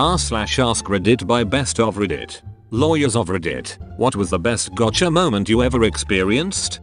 r/AskReddit by Best of Reddit. Lawyers of Reddit, what was the best gotcha moment you ever experienced?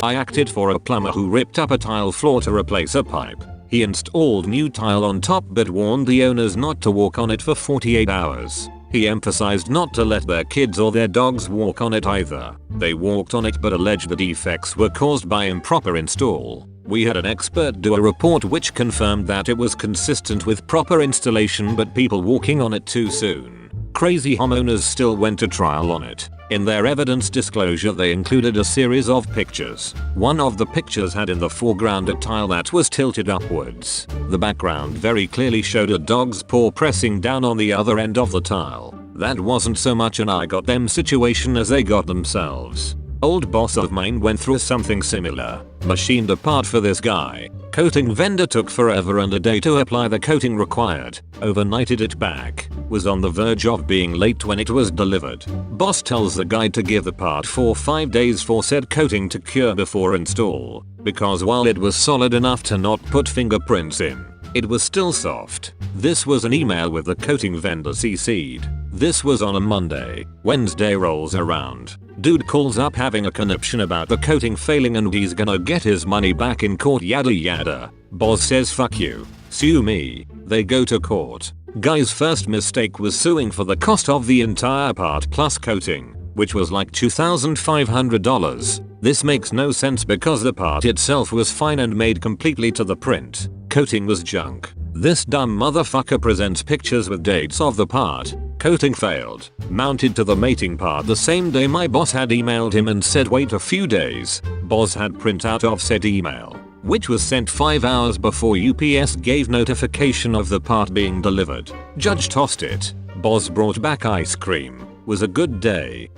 I acted for a plumber who ripped up a tile floor to replace a pipe. He installed new tile on top but warned the owners not to walk on it for 48 hours. He emphasized not to let their kids or their dogs walk on it either. They walked on it but alleged the defects were caused by improper install. We had an expert do a report which confirmed that it was consistent with proper installation but people walking on it too soon. Crazy homeowners still went to trial on it. In their evidence disclosure they included a series of pictures. One of the pictures had in the foreground a tile that was tilted upwards. The background very clearly showed a dog's paw pressing down on the other end of the tile. That wasn't so much an I got them situation as they got themselves. Old boss of mine went through something similar. Machined a part for this guy. Coating vendor took forever and a day to apply the coating required. Overnighted it back. Was on the verge of being late when it was delivered. Boss tells the guy to give the part for 5 days for said coating to cure before install. Because while it was solid enough to not put fingerprints in, it was still soft. This was an email with the coating vendor CC'd. This was on a Monday. Wednesday rolls around. Dude calls up having a conniption about the coating failing and he's gonna get his money back in court yada yada. Boss says fuck you. Sue me. They go to court. Guy's first mistake was suing for the cost of the entire part plus coating, which was like $2,500. This makes no sense because the part itself was fine and made completely to the print. Coating was junk. This dumb motherfucker presents pictures with dates of the part. Coating failed. Mounted to the mating part the same day my boss had emailed him and said wait a few days. Boss had printout of said email, which was sent 5 hours before UPS gave notification of the part being delivered. Judge tossed it. Boss brought back ice cream. Was a good day.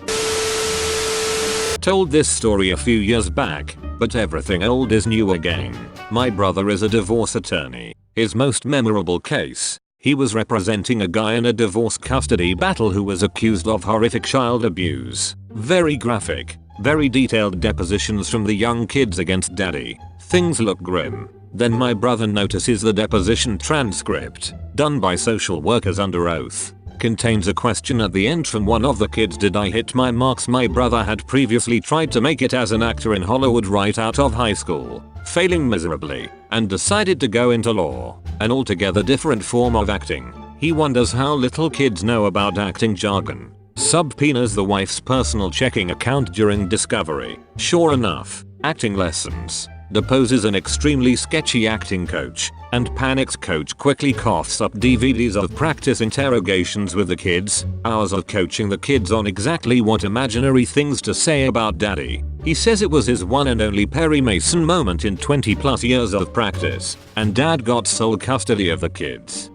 Told this story a few years back, but everything old is new again. My brother is a divorce attorney. His most memorable case, he was representing a guy in a divorce custody battle who was accused of horrific child abuse. Very graphic, very detailed depositions from the young kids against daddy. Things look grim. Then my brother notices the deposition transcript, done by social workers under oath, contains a question at the end from one of the kids. Did I hit my marks? My brother had previously tried to make it as an actor in Hollywood right out of high school, failing miserably, and decided to go into law, an altogether different form of acting. He wonders how little kids know about acting jargon. Subpoenas the wife's personal checking account during discovery. Sure enough, acting lessons. Deposes an extremely sketchy acting coach, and panics. Coach quickly coughs up DVDs of practice interrogations with the kids, hours of coaching the kids on exactly what imaginary things to say about daddy. He says it was his one and only Perry Mason moment in 20 plus years of practice, and dad got sole custody of the kids.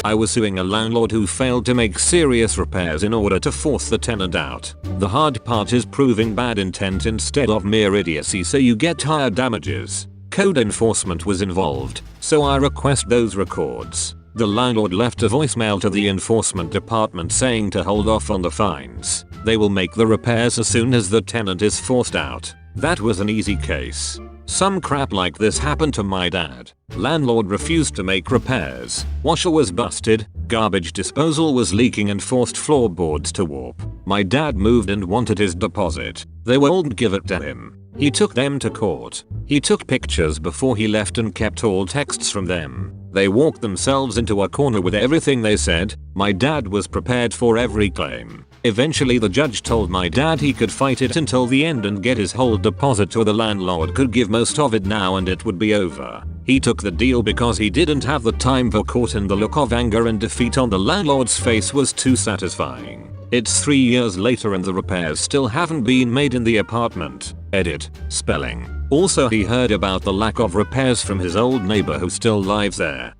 I was suing a landlord who failed to make serious repairs in order to force the tenant out. The hard part is proving bad intent instead of mere idiocy, so you get higher damages. Code enforcement was involved, so I request those records. The landlord left a voicemail to the enforcement department saying to hold off on the fines. They will make the repairs as soon as the tenant is forced out. That was an easy case. Some crap like this happened to my dad. Landlord refused to make repairs. Washer was busted, garbage disposal was leaking and forced floorboards to warp. My dad moved and wanted his deposit. They wouldn't give it to him. He took them to court. He took pictures before he left and kept all texts from them. They walked themselves into a corner with everything they said. My dad was prepared for every claim. Eventually the judge told my dad he could fight it until the end and get his whole deposit, or the landlord could give most of it now and it would be over. He took the deal because he didn't have the time for court, and the look of anger and defeat on the landlord's face was too satisfying. It's 3 years later and the repairs still haven't been made in the apartment. Edit. Spelling. Also he heard about the lack of repairs from his old neighbor who still lives there.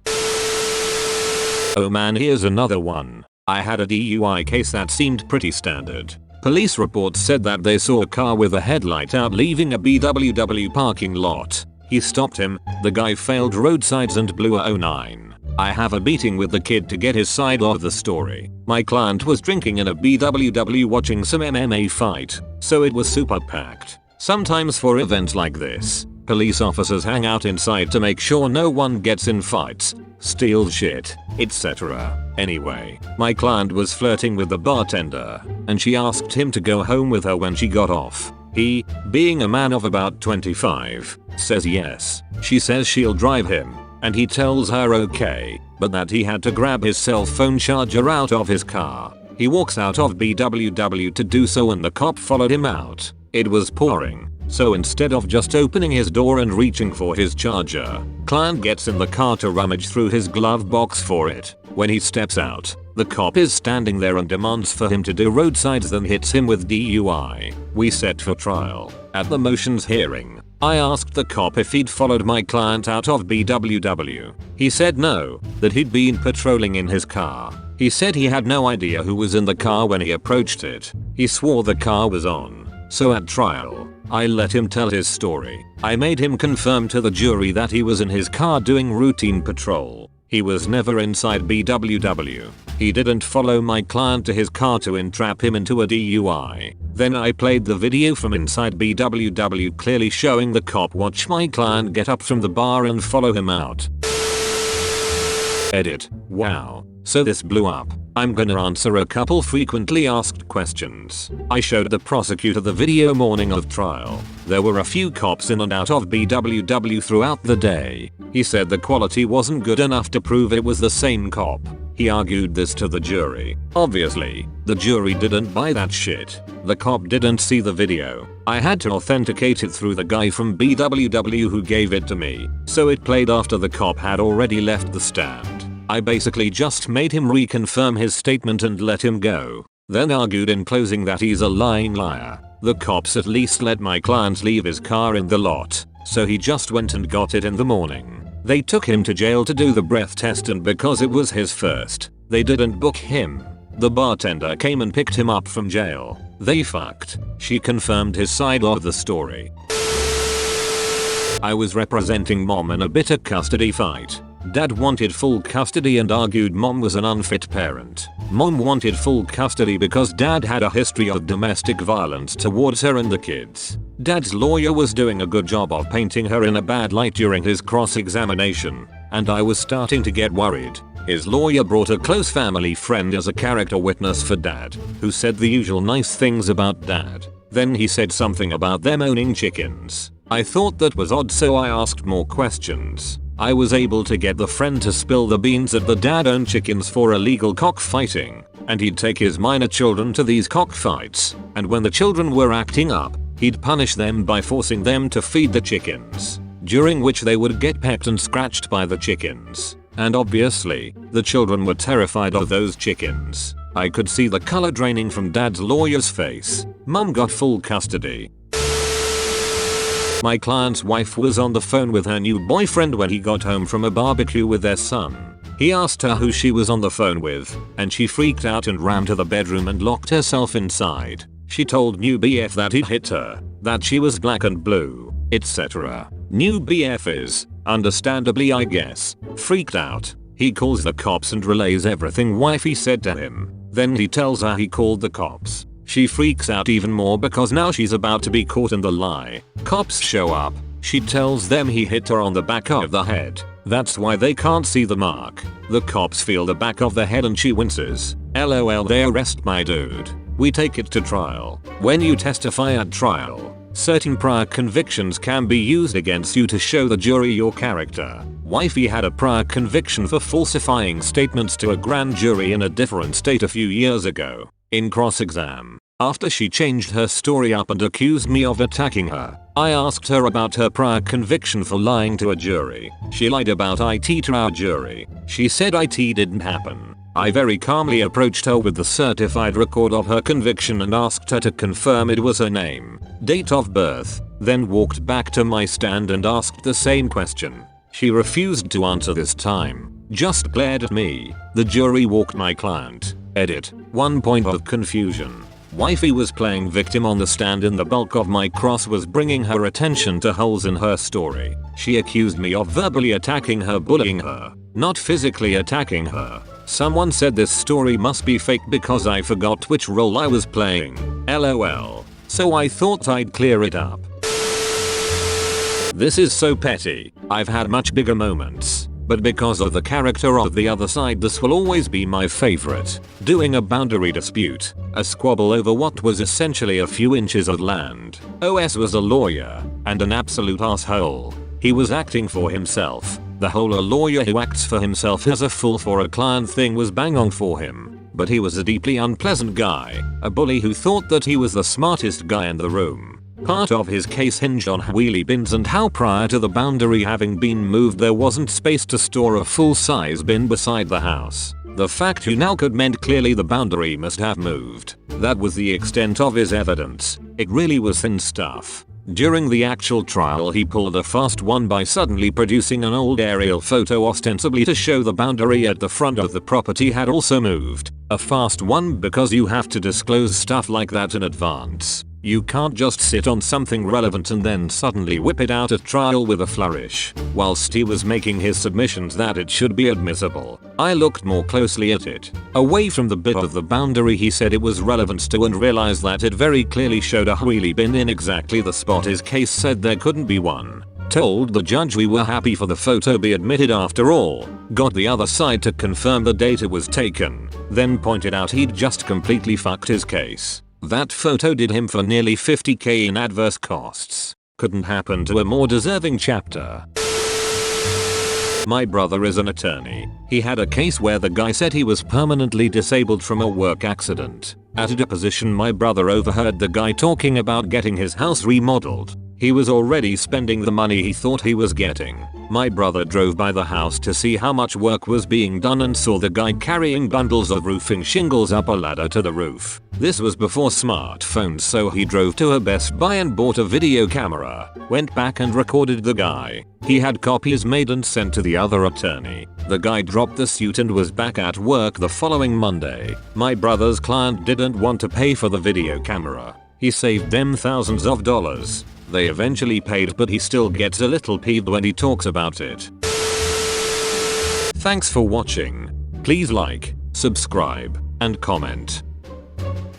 Oh man, here's another one. I had a DUI case that seemed pretty standard. Police reports said that they saw a car with a headlight out leaving a BWW parking lot. He stopped him, the guy failed roadsides and blew a 09. I have a meeting with the kid to get his side of the story. My client was drinking in a BWW watching some MMA fight, so it was super packed. Sometimes for events like this, Police officers hang out inside to make sure no one gets in fights, steals shit, etc. Anyway, my client was flirting with the bartender, and she asked him to go home with her when she got off. He, being a man of about 25, says yes. She says she'll drive him, and he tells her okay, but that he had to grab his cell phone charger out of his car. He walks out of BWW to do so and the cop followed him out. It was pouring, so instead of just opening his door and reaching for his charger, client gets in the car to rummage through his glove box for it. When he steps out, the cop is standing there and demands for him to do roadsides, then hits him with DUI. We set for trial. At the motions hearing, I asked the cop if he'd followed my client out of BWW. He said no, that he'd been patrolling in his car. He said he had no idea who was in the car when he approached it. He swore the car was on. So at trial, I let him tell his story. I made him confirm to the jury that he was in his car doing routine patrol. He was never inside BWW. He didn't follow my client to his car to entrap him into a DUI. Then I played the video from inside BWW clearly showing the cop watch my client get up from the bar and follow him out. Edit. Wow. So this blew up. I'm gonna answer a couple frequently asked questions. I showed the prosecutor the video morning of trial. There were a few cops in and out of BWW throughout the day. He said the quality wasn't good enough to prove it was the same cop. He argued this to the jury. Obviously, the jury didn't buy that shit. The cop didn't see the video. I had to authenticate it through the guy from BWW who gave it to me, so it played after the cop had already left the stand. I basically just made him reconfirm his statement and let him go. Then argued in closing that he's a lying liar. The cops at least let my client leave his car in the lot, so he just went and got it in the morning. They took him to jail to do the breath test, and because it was his first, they didn't book him. The bartender came and picked him up from jail. They fucked. She confirmed his side of the story. I was representing mom in a bitter custody fight. Dad wanted full custody and argued mom was an unfit parent. Mom wanted full custody because dad had a history of domestic violence towards her and the kids. Dad's lawyer was doing a good job of painting her in a bad light during his cross-examination, and I was starting to get worried. His lawyer brought a close family friend as a character witness for dad, who said the usual nice things about dad. Then he said something about them owning chickens. I thought that was odd, so I asked more questions. I was able to get the friend to spill the beans that the dad owned chickens for illegal cockfighting, and he'd take his minor children to these cockfights, and when the children were acting up, he'd punish them by forcing them to feed the chickens, during which they would get pecked and scratched by the chickens. And obviously, the children were terrified of those chickens. I could see the color draining from dad's lawyer's face. Mom got full custody. My client's wife was on the phone with her new boyfriend when he got home from a barbecue with their son. He asked her who she was on the phone with, and she freaked out and ran to the bedroom and locked herself inside. She told new BF that he'd hit her, that she was black and blue, etc. New BF is, understandably I guess, freaked out. He calls the cops and relays everything wifey said to him. Then he tells her he called the cops. She freaks out even more because now she's about to be caught in the lie. Cops show up. She tells them he hit her on the back of the head. That's why they can't see the mark. The cops feel the back of the head and she winces. LOL, they arrest my dude. We take it to trial. When you testify at trial, certain prior convictions can be used against you to show the jury your character. Wifey had a prior conviction for falsifying statements to a grand jury in a different state a few years ago. In cross-exam, after she changed her story up and accused me of attacking her, I asked her about her prior conviction for lying to a jury. She lied about IT to our jury. She said IT didn't happen. I very calmly approached her with the certified record of her conviction and asked her to confirm it was her name, date of birth, then walked back to my stand and asked the same question. She refused to answer this time, just glared at me. The jury walked my client. Edit. 1 point of confusion. Wifey was playing victim on the stand and the bulk of my cross was bringing her attention to holes in her story. She accused me of verbally attacking her, bullying her, not physically attacking her. Someone said this story must be fake because I forgot which role I was playing. LOL. So I thought I'd clear it up. This is so petty. I've had much bigger moments. But because of the character of the other side, this will always be my favorite. Doing a boundary dispute. A squabble over what was essentially a few inches of land. OS was a lawyer. And an absolute asshole. He was acting for himself. The whole a lawyer who acts for himself as a fool for a client thing was bang on for him. But he was a deeply unpleasant guy. A bully who thought that he was the smartest guy in the room. Part of his case hinged on wheelie bins and how prior to the boundary having been moved there wasn't space to store a full-size bin beside the house. The fact you now could meant clearly the boundary must have moved. That was the extent of his evidence. It really was thin stuff. During the actual trial he pulled a fast one by suddenly producing an old aerial photo ostensibly to show the boundary at the front of the property had also moved. A fast one because you have to disclose stuff like that in advance. You can't just sit on something relevant and then suddenly whip it out at trial with a flourish. Whilst he was making his submissions that it should be admissible, I looked more closely at it. Away from the bit of the boundary he said it was relevant to and realized that it very clearly showed a wheelie bin in exactly the spot his case said there couldn't be one. Told the judge we were happy for the photo be admitted after all. Got the other side to confirm the data was taken. Then pointed out he'd just completely fucked his case. That photo did him for nearly $50,000 in adverse costs. Couldn't happen to a more deserving chapter. My brother is an attorney. He had a case where the guy said he was permanently disabled from a work accident. At a deposition my brother overheard the guy talking about getting his house remodeled. He was already spending the money he thought he was getting. My brother drove by the house to see how much work was being done and saw the guy carrying bundles of roofing shingles up a ladder to the roof. This was before smartphones, so he drove to a Best Buy and bought a video camera, went back and recorded the guy. He had copies made and sent to the other attorney. The guy dropped the suit and was back at work the following Monday. My brother's client didn't want to pay for the video camera. He saved them thousands of dollars. They eventually paid, but he still gets a little peeved when he talks about it. Thanks for watching. Please like, subscribe, and comment.